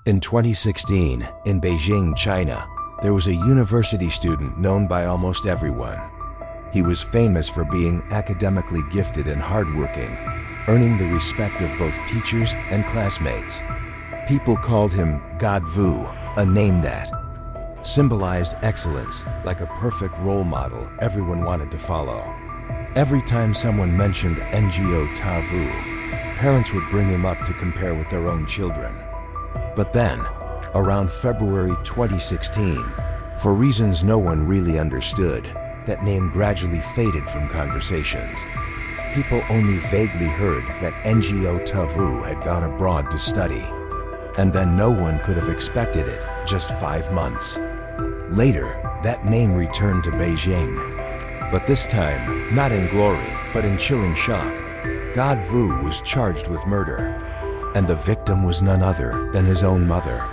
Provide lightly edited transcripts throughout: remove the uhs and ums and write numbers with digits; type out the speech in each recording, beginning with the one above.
In 2016, in Beijing, China, there was a university student known by almost everyone. He was famous for being academically gifted and hardworking, earning the respect of both teachers and classmates. People called him Ngo Ta Vu, a name that symbolized excellence, like a perfect role model everyone wanted to follow. Every time someone mentioned Ngo Ta Vu, parents would bring him up to compare with their own children. But then, around February 2016, for reasons no one really understood, that name gradually faded from conversations. People only vaguely heard that Ngo Ta Vu had gone abroad to study. And then no one could have expected it, just 5 months later, that name returned to Beijing. But this time, not in glory, but in chilling shock. Ngo Ta Vu was charged with murder. And the victim was none other than his own mother.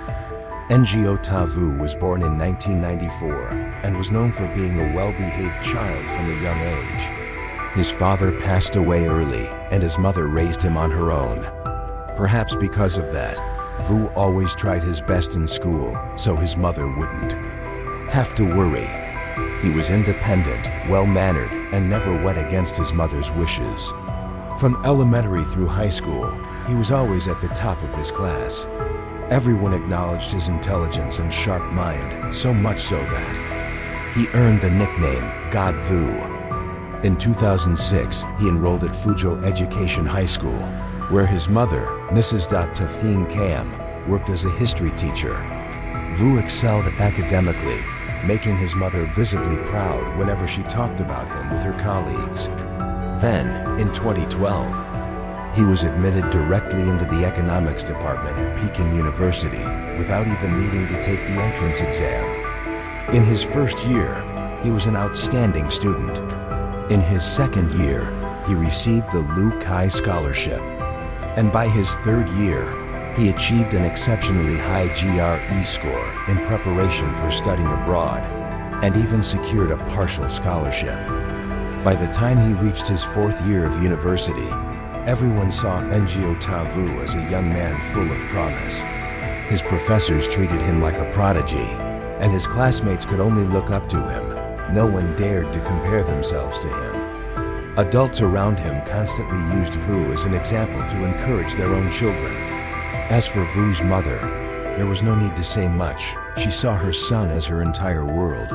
Ngo Ta Vu was born in 1994 and was known for being a well-behaved child from a young age. His father passed away early, and his mother raised him on her own. Perhaps because of that, Vu always tried his best in school, so his mother wouldn't have to worry. He was independent, well-mannered, and never went against his mother's wishes. From elementary through high school, he was always at the top of his class. Everyone acknowledged his intelligence and sharp mind, so much so that he earned the nickname Ngo Ta Vu. In 2006, he enrolled at Fuzhou Education High School, where his mother, Mrs. Ta Vu, worked as a history teacher. Vu excelled academically, making his mother visibly proud whenever she talked about him with her colleagues. Then, in 2012, he was admitted directly into the economics department at Peking University without even needing to take the entrance exam. In his first year, he was an outstanding student. In his second year, he received the Lu Kai Scholarship. And by his third year, he achieved an exceptionally high GRE score in preparation for studying abroad, and even secured a partial scholarship. By the time he reached his fourth year of university, everyone saw Ngo Ta Vu as a young man full of promise. His professors treated him like a prodigy, and his classmates could only look up to him. No one dared to compare themselves to him. Adults around him constantly used Vu as an example to encourage their own children. As for Vu's mother, there was no need to say much. She saw her son as her entire world,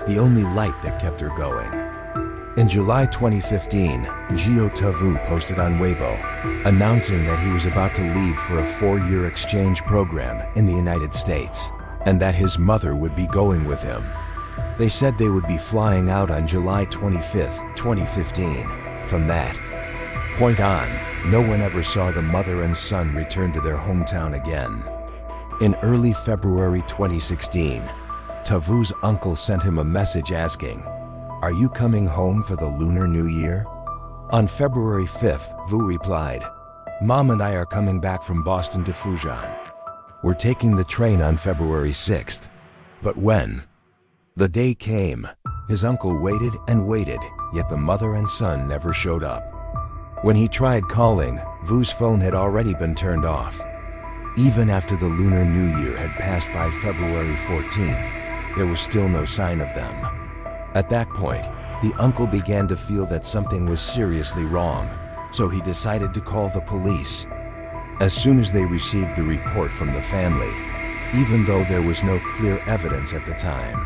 the only light that kept her going. In July 2015, Ngo Ta Vu posted on Weibo, announcing that he was about to leave for a 4-year exchange program in the United States, and that his mother would be going with him. They said they would be flying out on July 25, 2015. From that point on, no one ever saw the mother and son return to their hometown again. In early February 2016, Ta Vu's uncle sent him a message asking, "Are you coming home for the Lunar New Year?" On February 5th, Vu replied, "Mom and I are coming back from Boston to Fujian. We're taking the train on February 6th. But when the day came, his uncle waited and waited, yet the mother and son never showed up. When he tried calling, Vu's phone had already been turned off. Even after the Lunar New Year had passed by February 14th, there was still no sign of them. At that point, the uncle began to feel that something was seriously wrong, so he decided to call the police. As soon as they received the report from the family, even though there was no clear evidence at the time,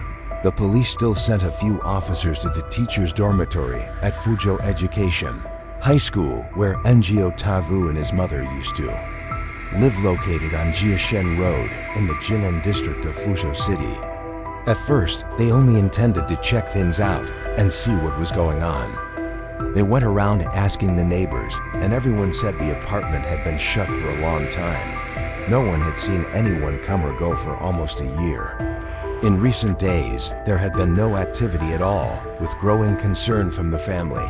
the police still sent a few officers to the teacher's dormitory at Fuzhou Education High School, where Ngo Ta Vu and his mother used to live, located on Jiashen Road in the Jinan district of Fuzhou City. At first, they only intended to check things out and see what was going on. They went around asking the neighbors, and everyone said the apartment had been shut for a long time. No one had seen anyone come or go for almost a year. In recent days, there had been no activity at all, with growing concern from the family.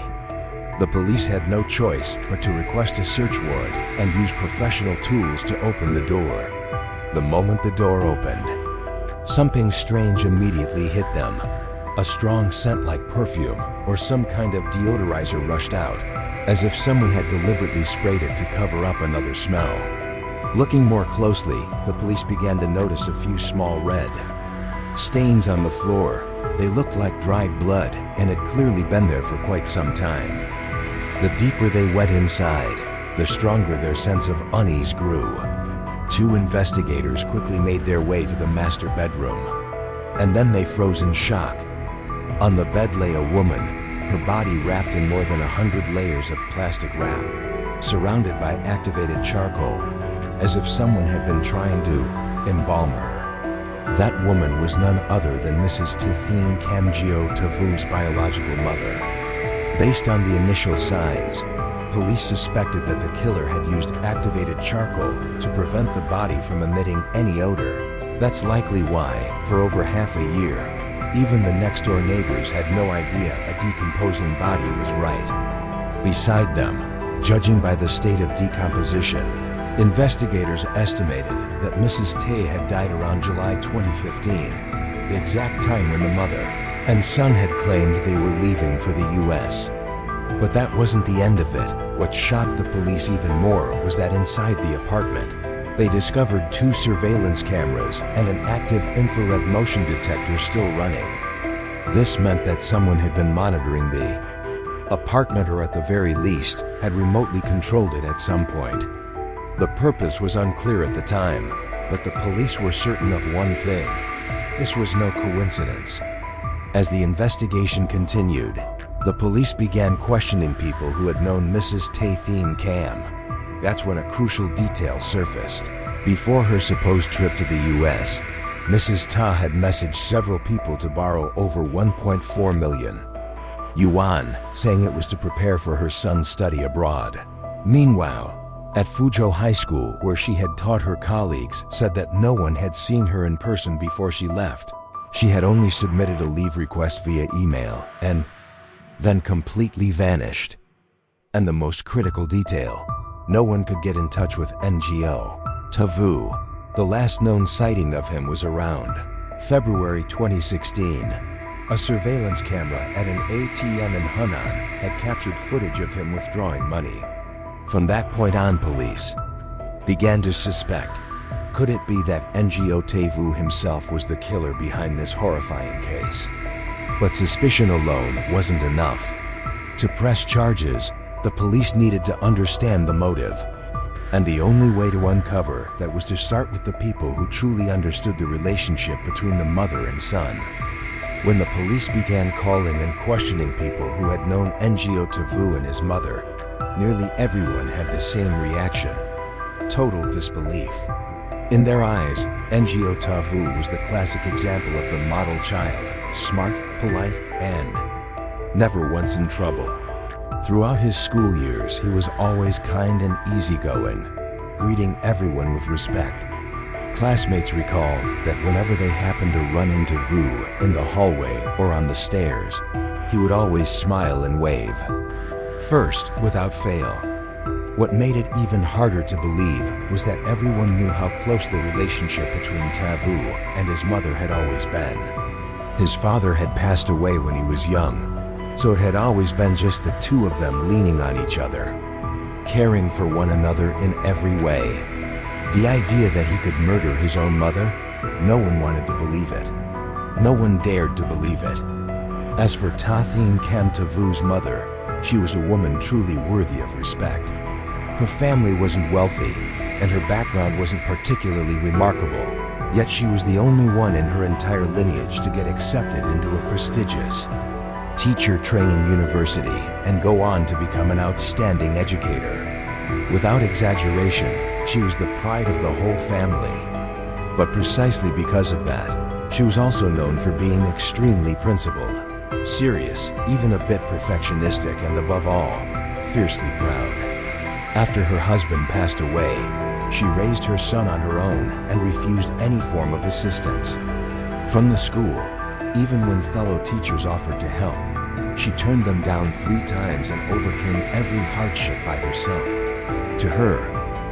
The police had no choice but to request a search warrant and use professional tools to open the door. The moment the door opened, something strange immediately hit them. A strong scent like perfume or some kind of deodorizer rushed out, as if someone had deliberately sprayed it to cover up another smell. Looking more closely, the police began to notice a few small red stains on the floor. They looked like dried blood and had clearly been there for quite some time. The deeper they went inside, the stronger their sense of unease grew. Two investigators quickly made their way to the master bedroom, and then they froze in shock. On the bed lay a woman, her body wrapped in more than 100 layers of plastic wrap, surrounded by activated charcoal, as if someone had been trying to embalm her. That woman was none other than Mrs. Ngo Ta Vu's biological mother. Based on the initial signs, police suspected that the killer had used activated charcoal to prevent the body from emitting any odor. That's likely why, for over half a year, even the next-door neighbors had no idea a decomposing body was right beside them. Judging by the state of decomposition, investigators estimated that Mrs. Tay had died around July 2015, the exact time when the mother and son had claimed they were leaving for the US. But that wasn't the end of it. What shocked the police even more was that inside the apartment, they discovered 2 surveillance cameras and an active infrared motion detector still running. This meant that someone had been monitoring the apartment, or at the very least, had remotely controlled it at some point. The purpose was unclear at the time, but the police were certain of one thing: this was no coincidence. As the investigation continued, the police began questioning people who had known Mrs. Tay Cam. That's when a crucial detail surfaced. Before her supposed trip to the US, Mrs. Ta had messaged several people to borrow over 1.4 million yuan, saying it was to prepare for her son's study abroad. Meanwhile, at Fuzhou High School, where she had taught, her colleagues said that no one had seen her in person before she left. She had only submitted a leave request via email and then completely vanished. And the most critical detail: no one could get in touch with Ngo Ta Vu. The last known sighting of him was around February 2016. A surveillance camera at an ATM in Henan had captured footage of him withdrawing money. From that point on, police began to suspect. Could it be that Ngo Ta Vu himself was the killer behind this horrifying case? But suspicion alone wasn't enough. To press charges, the police needed to understand the motive. And the only way to uncover that was to start with the people who truly understood the relationship between the mother and son. When the police began calling and questioning people who had known Ngo Ta Vu and his mother, nearly everyone had the same reaction: total disbelief. In their eyes, Ngo Ta Vu was the classic example of the model child: smart, polite, and never once in trouble. Throughout his school years, he was always kind and easygoing, greeting everyone with respect. Classmates recalled that whenever they happened to run into Vu in the hallway or on the stairs, he would always smile and wave. First, without fail. What made it even harder to believe was that everyone knew how close the relationship between Ta Vu and his mother had always been. His father had passed away when he was young, so it had always been just the two of them leaning on each other, caring for one another in every way. The idea that he could murder his own mother, no one wanted to believe it. No one dared to believe it. As for Ta Vu's mother, she was a woman truly worthy of respect. Her family wasn't wealthy, and her background wasn't particularly remarkable, yet she was the only one in her entire lineage to get accepted into a prestigious teacher training university and go on to become an outstanding educator. Without exaggeration, she was the pride of the whole family. But precisely because of that, she was also known for being extremely principled, serious, even a bit perfectionistic, and above all, fiercely proud. After her husband passed away, she raised her son on her own and refused any form of assistance from the school. Even when fellow teachers offered to help, she turned them down 3 times and overcame every hardship by herself. To her,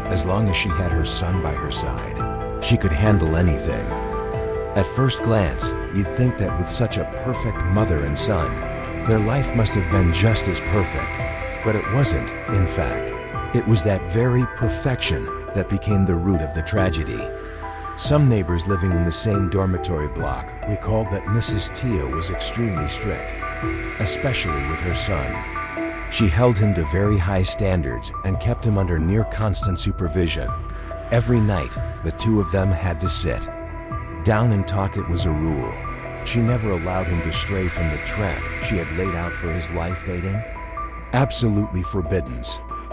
as long as she had her son by her side, she could handle anything. At first glance, you'd think that with such a perfect mother and son, their life must have been just as perfect. But it wasn't, in fact. It was that very perfection that became the root of the tragedy. Some neighbors living in the same dormitory block recalled that Mrs. Tia was extremely strict, especially with her son. She held him to very high standards and kept him under near constant supervision. Every night, the two of them had to sit down and talk. It was a rule. She never allowed him to stray from the track she had laid out for his life dating. Absolutely forbidden.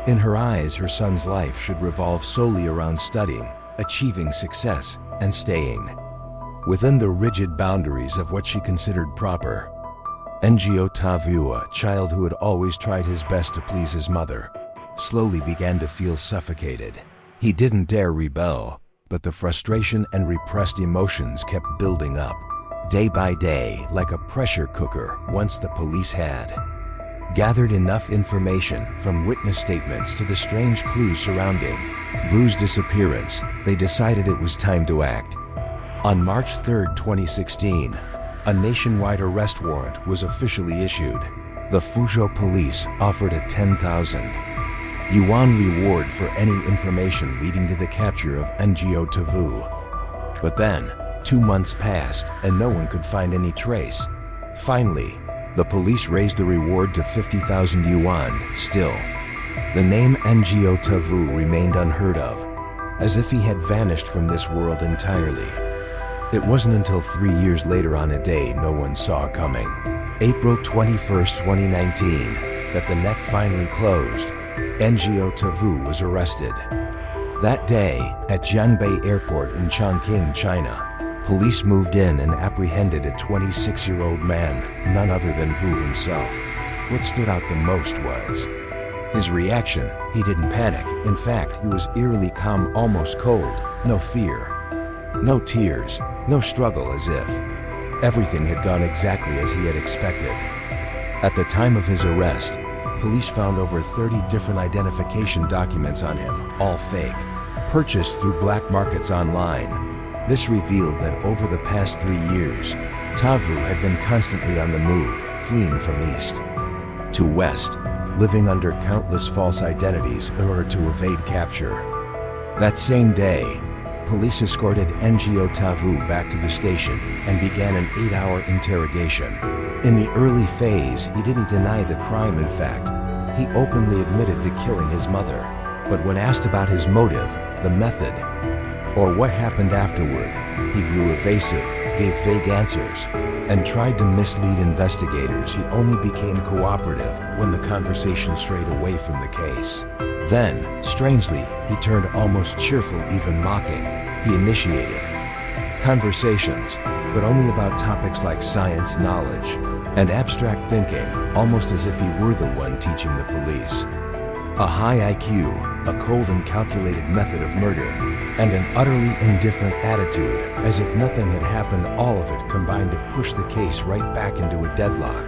In her eyes, her son's life should revolve solely around studying, achieving success, and staying within the rigid boundaries of what she considered proper. Ngo Ta Vu, a child who had always tried his best to please his mother, slowly began to feel suffocated. He didn't dare rebel, but the frustration and repressed emotions kept building up, day by day, like a pressure cooker. Once the police had gathered enough information from witness statements to the strange clues surrounding Vu's disappearance, they decided it was time to act. On March 3, 2016, a nationwide arrest warrant was officially issued. The Fuzhou police offered a 10,000 yuan reward for any information leading to the capture of Ngo Ta Vu. But then, 2 months passed and no one could find any trace. Finally, the police raised the reward to 50,000 yuan. Still, the name Ngo Ta Vu remained unheard of, as if he had vanished from this world entirely. It wasn't until 3 years later, on a day no one saw coming, April 21, 2019, that the net finally closed. Ngo Ta Vu was arrested. That day, at Jianbei Airport in Chongqing, China, police moved in and apprehended a 26-year-old man, none other than Vu himself. What stood out the most was his reaction. He didn't panic. In fact, he was eerily calm, almost cold. No fear, no tears, no struggle, as if everything had gone exactly as he had expected. At the time of his arrest, police found over 30 different identification documents on him, all fake, purchased through black markets online. This revealed that over the past 3 years, Ta Vu had been constantly on the move, fleeing from east to west, living under countless false identities in order to evade capture. That same day, police escorted Ngo Ta Vu back to the station and began an 8-hour interrogation. In the early phase, he didn't deny the crime. In fact, he openly admitted to killing his mother. But when asked about his motive, the method, or what happened afterward, he grew evasive, gave vague answers, and tried to mislead investigators. He only became cooperative when the conversation strayed away from the case. Then, strangely, he turned almost cheerful, even mocking. He initiated conversations, but only about topics like science, knowledge, and abstract thinking, almost as if he were the one teaching the police. A high IQ, a cold and calculated method of murder, and an utterly indifferent attitude, as if nothing had happened. All of it combined to push the case right back into a deadlock.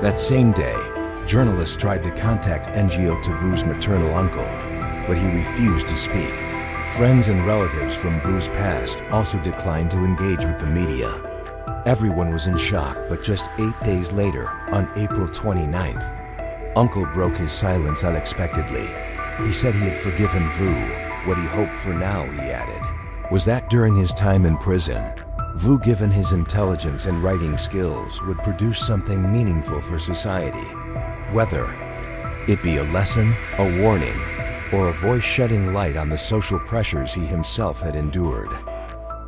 That same day, journalists tried to contact Ngo Ta Vu's maternal uncle, but he refused to speak. Friends and relatives from Vu's past also declined to engage with the media. Everyone was in shock, but just 8 days later, on April 29th, Uncle broke his silence unexpectedly. He said he had forgiven Vu. What he hoped for now, he added, was that during his time in prison, Vu, given his intelligence and writing skills, would produce something meaningful for society. Whether it be a lesson, a warning, or a voice shedding light on the social pressures he himself had endured.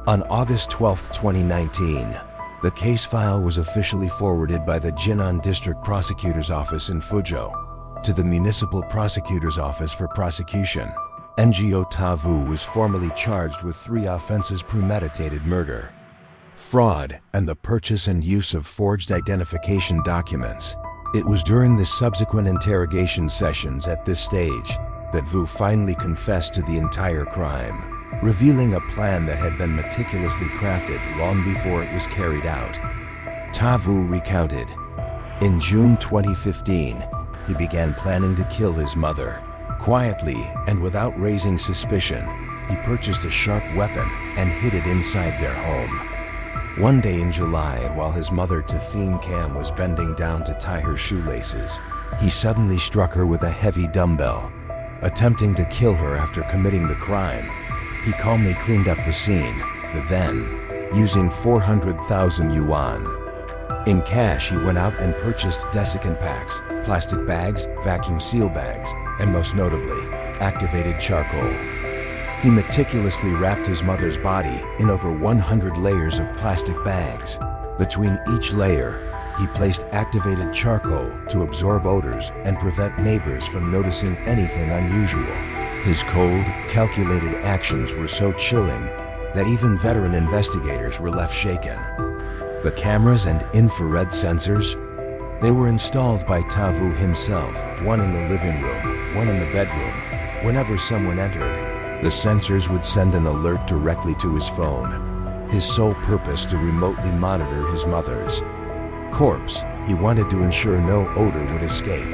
On August 12, 2019, the case file was officially forwarded by the Jinan District Prosecutor's Office in Fuzhou to the Municipal Prosecutor's Office for prosecution. Ngo Ta Vu was formally charged with 3 offenses: premeditated murder, fraud, and the purchase and use of forged identification documents. It was during the subsequent interrogation sessions at this stage that Vu finally confessed to the entire crime, revealing a plan that had been meticulously crafted long before it was carried out. Ta Vu recounted, in June 2015, he began planning to kill his mother. Quietly and without raising suspicion, he purchased a sharp weapon and hid it inside their home. One day in July, while his mother Tafine Cam was bending down to tie her shoelaces, he suddenly struck her with a heavy dumbbell. attempting to kill her after committing the crime. He calmly cleaned up the scene, then, using 400,000 yuan. In cash, he went out and purchased desiccant packs, plastic bags, vacuum seal bags, and most notably, activated charcoal. He meticulously wrapped his mother's body in over 100 layers of plastic bags. Between each layer, he placed activated charcoal to absorb odors and prevent neighbors from noticing anything unusual. His cold, calculated actions were so chilling that even veteran investigators were left shaken. The cameras and infrared sensors, they were installed by Ta Vu himself, one in the living room, one in the bedroom. Whenever someone entered, the sensors would send an alert directly to his phone. His sole purpose to remotely monitor his mother's corpse. He wanted to ensure no odor would escape.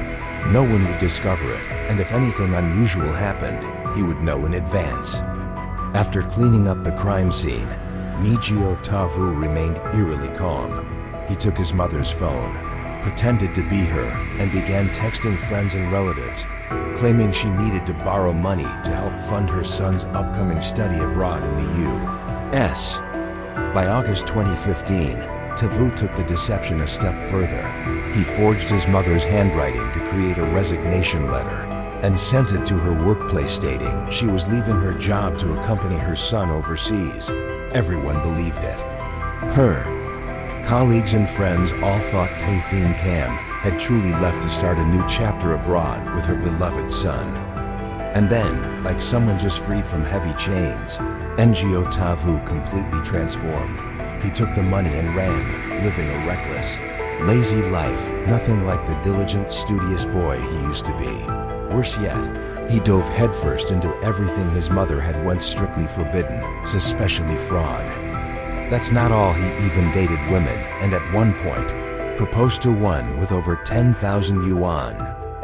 No one would discover it, and if anything unusual happened, he would know in advance. After cleaning up the crime scene, Ngo Ta Vu remained eerily calm. He took his mother's phone, pretended to be her, and began texting friends and relatives, claiming she needed to borrow money to help fund her son's upcoming study abroad in the U.S. By August 2015, Ta Vu took the deception a step further. He forged his mother's handwriting to create a resignation letter and sent it to her workplace stating she was leaving her job to accompany her son overseas. Everyone believed it. Her colleagues and friends all thought Tai Thien Cam had truly left to start a new chapter abroad with her beloved son. And then, like someone just freed from heavy chains, Ngo Ta Vu completely transformed. He took the money and ran, living a reckless, lazy life, nothing like the diligent, studious boy he used to be. Worse yet, he dove headfirst into everything his mother had once strictly forbidden, especially fraud. That's not all, he even dated women, and at one point, proposed to one with over 10,000 yuan.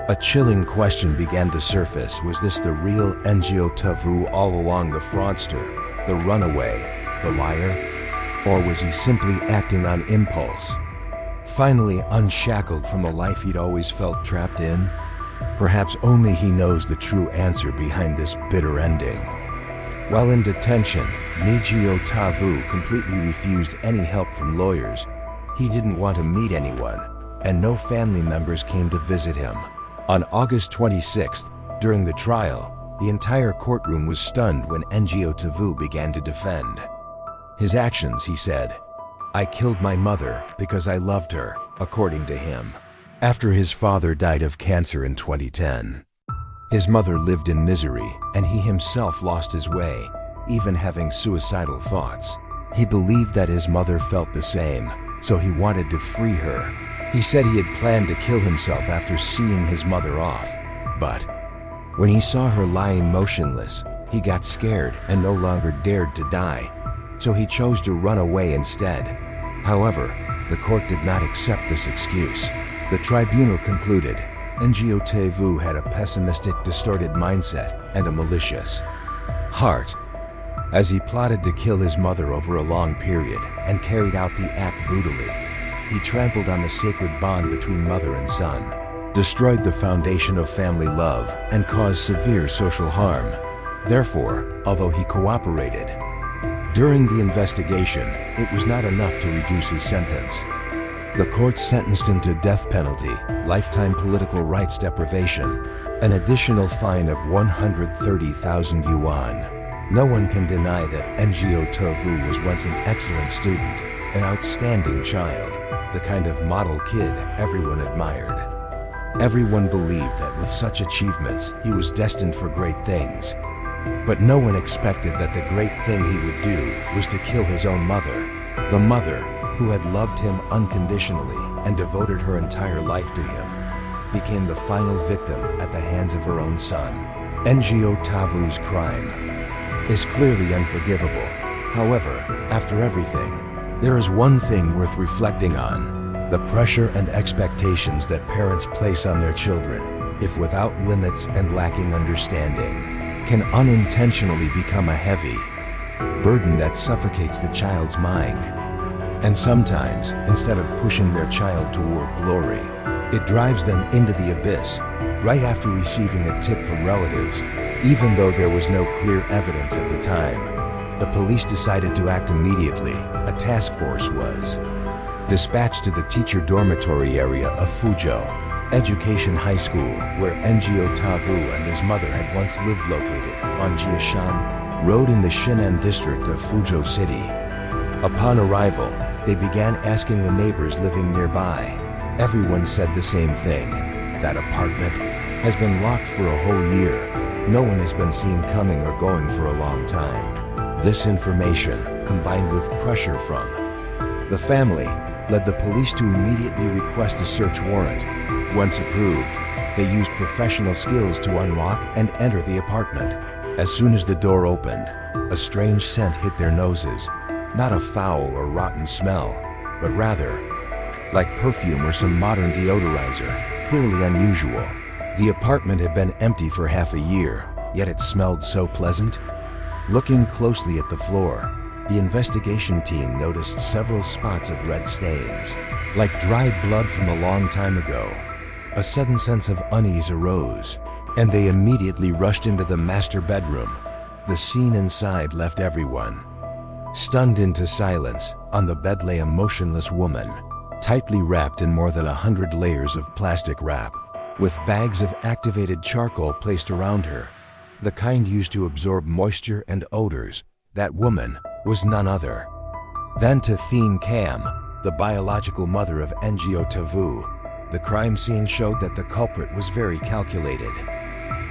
A chilling question began to surface. Was this the real Ngo Ta Vu all along, the fraudster, the runaway, the liar? Or was he simply acting on impulse? Finally unshackled from the life he'd always felt trapped in? Perhaps only he knows the true answer behind this bitter ending. While in detention, Ngo Ta Vu completely refused any help from lawyers. He didn't want to meet anyone, and no family members came to visit him. On August 26th, during the trial, the entire courtroom was stunned when Ngo Ta Vu began to defend his actions. He said, "I killed my mother because I loved her," according to him. After his father died of cancer in 2010, his mother lived in misery, and he himself lost his way, even having suicidal thoughts. He believed that his mother felt the same, so he wanted to free her. He said he had planned to kill himself after seeing his mother off. But when he saw her lying motionless, he got scared and no longer dared to die. So he chose to run away instead. However, the court did not accept this excuse. The tribunal concluded Ngo Ta Vu had a pessimistic, distorted mindset and a malicious heart, as he plotted to kill his mother over a long period and carried out the act brutally. He trampled on the sacred bond between mother and son, destroyed the foundation of family love, and caused severe social harm. Therefore, although he cooperated during the investigation, it was not enough to reduce his sentence. The court sentenced him to death penalty, lifetime political rights deprivation, an additional fine of 130,000 yuan. No one can deny that Ngo Ta Vu was once an excellent student, an outstanding child, the kind of model kid everyone admired. Everyone believed that with such achievements, he was destined for great things. But no one expected that the great thing he would do was to kill his own mother. The mother, who had loved him unconditionally and devoted her entire life to him, became the final victim at the hands of her own son. Ngo Ta Vu's crime is clearly unforgivable. However, after everything, there is one thing worth reflecting on: the pressure and expectations that parents place on their children, if without limits and lacking understanding, can unintentionally become a heavy burden that suffocates the child's mind. And sometimes, instead of pushing their child toward glory, it drives them into the abyss. right after receiving a tip from relatives. Even though there was no clear evidence at the time, the police decided to act immediately. A task force was dispatched to the teacher dormitory area of Fuzhou Education High School, where Ngo Ta Vu and his mother had once lived, located on Jiashan Road in the Shinan district of Fuzhou City. Upon arrival, they began asking the neighbors living nearby. Everyone said the same thing: that apartment has been locked for a whole year. No one has been seen coming or going for a long time. This information, combined with pressure from the family, led the police to immediately request a search warrant. Once approved, they used professional skills to unlock and enter the apartment. As soon as the door opened, a strange scent hit their noses. Not a foul or rotten smell, but rather like perfume or some modern deodorizer, clearly unusual. The apartment had been empty for half a year, yet it smelled so pleasant. Looking closely at the floor, the investigation team noticed several spots of red stains, like dried blood from a long time ago. A sudden sense of unease arose, and they immediately rushed into the master bedroom. The scene inside left everyone stunned into silence. On the bed lay a motionless woman, tightly wrapped in more than 100 layers of plastic wrap, with bags of activated charcoal placed around her, the kind used to absorb moisture and odors. That woman was none other than Ta Vu Cam, the biological mother of Ngo Ta Vu. The crime scene showed that the culprit was very calculated.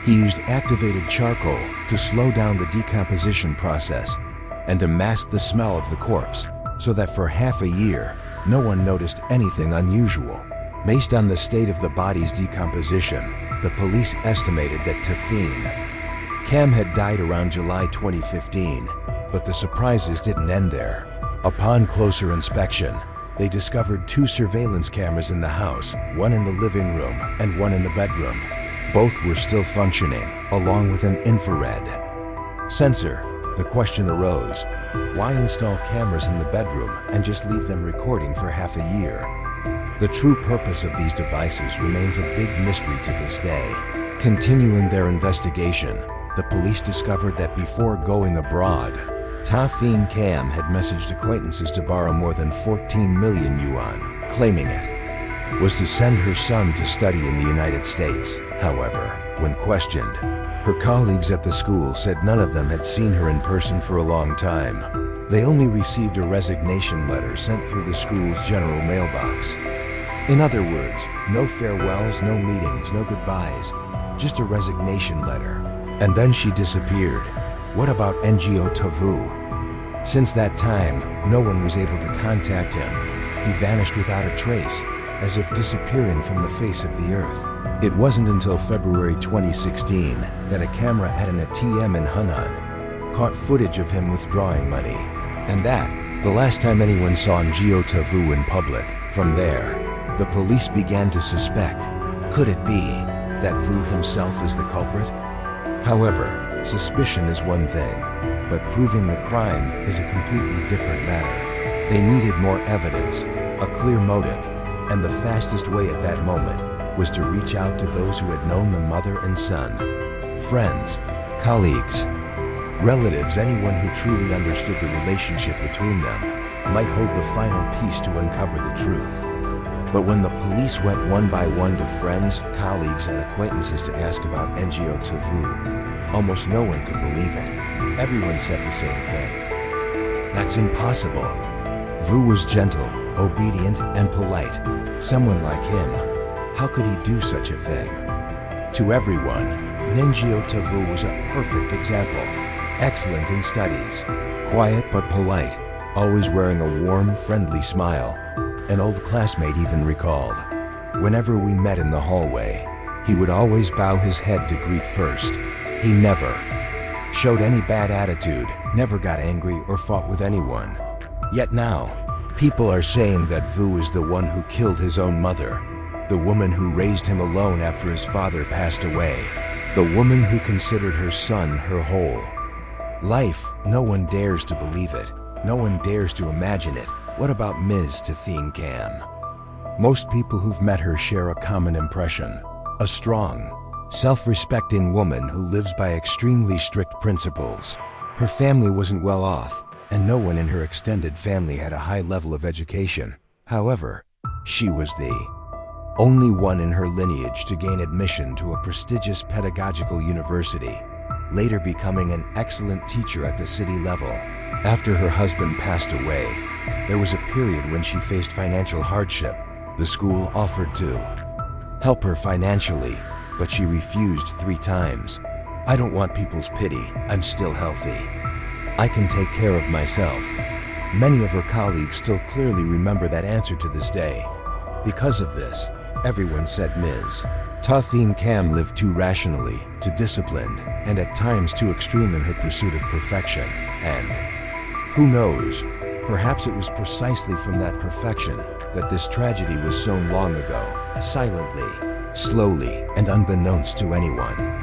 He used activated charcoal to slow down the decomposition process and to mask the smell of the corpse, so that for half a year, no one noticed anything unusual. Based on the state of the body's decomposition, the police estimated that Ta Vu Cam had died around July 2015, but the surprises didn't end there. Upon closer inspection, they discovered 2 surveillance cameras in the house, one in the living room and one in the bedroom. Both were still functioning, along with an infrared sensor. The question arose: why install cameras in the bedroom and just leave them recording for half a year? The true purpose of these devices remains a big mystery to this day. Continuing their investigation, the police discovered that before going abroad, Ta Vu Cam had messaged acquaintances to borrow more than 14 million yuan, claiming it was to send her son to study in the United States. However, when questioned, her colleagues at the school said none of them had seen her in person for a long time. They only received a resignation letter sent through the school's general mailbox. In other words, no farewells, no meetings, no goodbyes, just a resignation letter. And then she disappeared. What about Ngo Ta Vu? Since that time, no one was able to contact him. He vanished without a trace, as if disappearing from the face of the earth. It wasn't until February 2016 that a camera at an ATM in Henan caught footage of him withdrawing money. And that, the last time anyone saw Ngo Ta Vu in public. From there, the police began to suspect, could it be that Vu himself is the culprit? However, suspicion is one thing, but proving the crime is a completely different matter. They needed more evidence, a clear motive, and the fastest way at that moment was to reach out to those who had known the mother and son. Friends, colleagues, relatives, anyone who truly understood the relationship between them might hold the final piece to uncover the truth. But when the police went one by one to friends, colleagues, and acquaintances to ask about Ngo Ta Vu, almost no one could believe it. Everyone said the same thing: that's impossible. Vu was gentle, obedient, and polite. Someone like him, how could he do such a thing? To everyone, Ngo Ta Vu was a perfect example. Excellent in studies, quiet but polite, always wearing a warm, friendly smile. An old classmate even recalled, whenever we met in the hallway, he would always bow his head to greet first. He never showed any bad attitude, never got angry or fought with anyone. Yet now, people are saying that Vu is the one who killed his own mother, the woman who raised him alone after his father passed away, the woman who considered her son her whole life. No one dares to believe it. No one dares to imagine it. What about Ms. Ta Vu Cam? Most people who've met her share a common impression: a strong, self-respecting woman who lives by extremely strict principles. Her family wasn't well off, and no one in her extended family had a high level of education. However, she was the only one in her lineage to gain admission to a prestigious pedagogical university, later becoming an excellent teacher at the city level. After her husband passed away, there was a period when she faced financial hardship. The school offered to help her financially, but she refused 3 times. "I don't want people's pity. I'm still healthy. I can take care of myself." Many of her colleagues still clearly remember that answer to this day. Because of this, everyone said Ms. Ta Vu lived too rationally, too disciplined, and at times too extreme in her pursuit of perfection. And who knows, perhaps it was precisely from that perfection that this tragedy was sown long ago, silently, slowly, and unbeknownst to anyone.